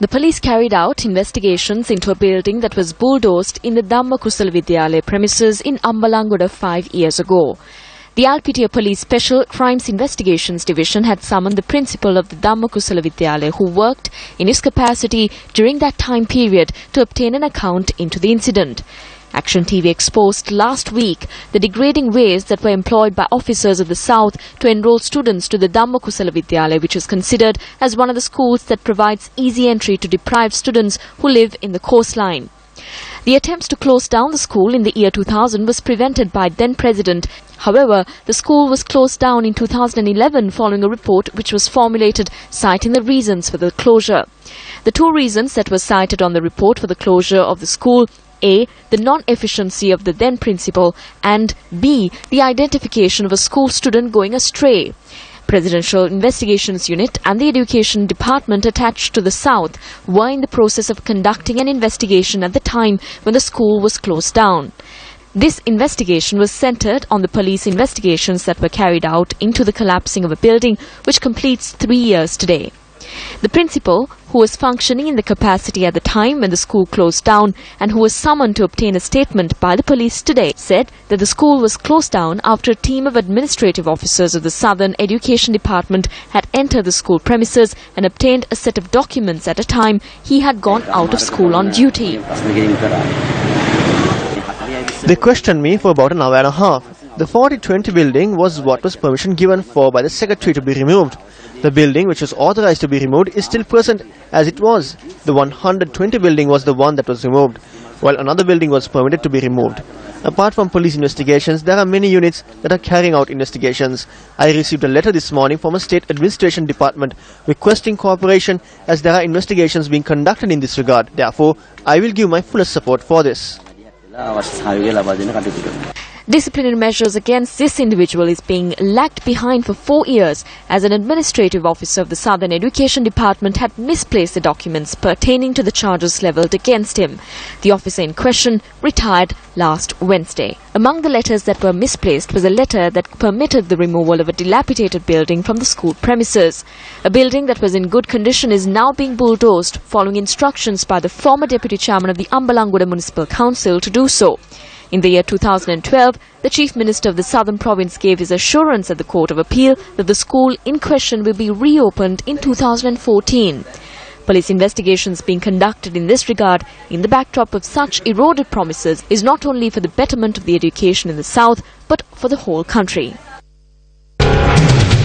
The police carried out investigations into a building that was bulldozed in the Dhamma Kusala Vidyalaya premises in Ambalangoda 5 years ago. The Alpitiya Police Special Crimes Investigations Division had summoned the principal of the Dhamma Kusala Vidyalaya, who worked in his capacity during that time period, to obtain an account into the incident. Action TV exposed last week the degrading ways that were employed by officers of the South to enroll students to the Dhamma Kusala Vidyalaya, which is considered as one of the schools that provides easy entry to deprived students who live in the coastline. The attempts to close down the school in the year 2000 was prevented by then-President. However, the school was closed down in 2011 following a report which was formulated citing the reasons for the closure. The two reasons that were cited on the report for the closure of the school: A, the non-efficiency of the then principal, and B, the identification of a school student going astray. Presidential Investigations Unit and the Education Department attached to the South were in the process of conducting an investigation at the time when the school was closed down. This investigation was centered on the police investigations that were carried out into the collapsing of a building which completes 3 years today. The principal, who was functioning in the capacity at the time when the school closed down and who was summoned to obtain a statement by the police today, said that the school was closed down after a team of administrative officers of the Southern Education Department had entered the school premises and obtained a set of documents at a time he had gone out of school on duty. They questioned me for about an hour and a half. The 4020 building was what was permission given for by the secretary to be removed. The building which was authorized to be removed is still present as it was. The 120 building was the one that was removed, while another building was permitted to be removed. Apart from police investigations, there are many units that are carrying out investigations. I received a letter this morning from a state administration department requesting cooperation as there are investigations being conducted in this regard. Therefore, I will give my fullest support for this. Disciplinary measures against this individual is being lagged behind for 4 years as an administrative officer of the Southern Education Department had misplaced the documents pertaining to the charges levelled against him. The officer in question retired last Wednesday. Among the letters that were misplaced was a letter that permitted the removal of a dilapidated building from the school premises. A building that was in good condition is now being bulldozed following instructions by the former deputy chairman of the Ambalangoda Municipal Council to do so. In the year 2012, the Chief Minister of the Southern Province gave his assurance at the Court of Appeal that the school in question will be reopened in 2014. Police investigations being conducted in this regard in the backdrop of such eroded promises is not only for the betterment of the education in the South, but for the whole country.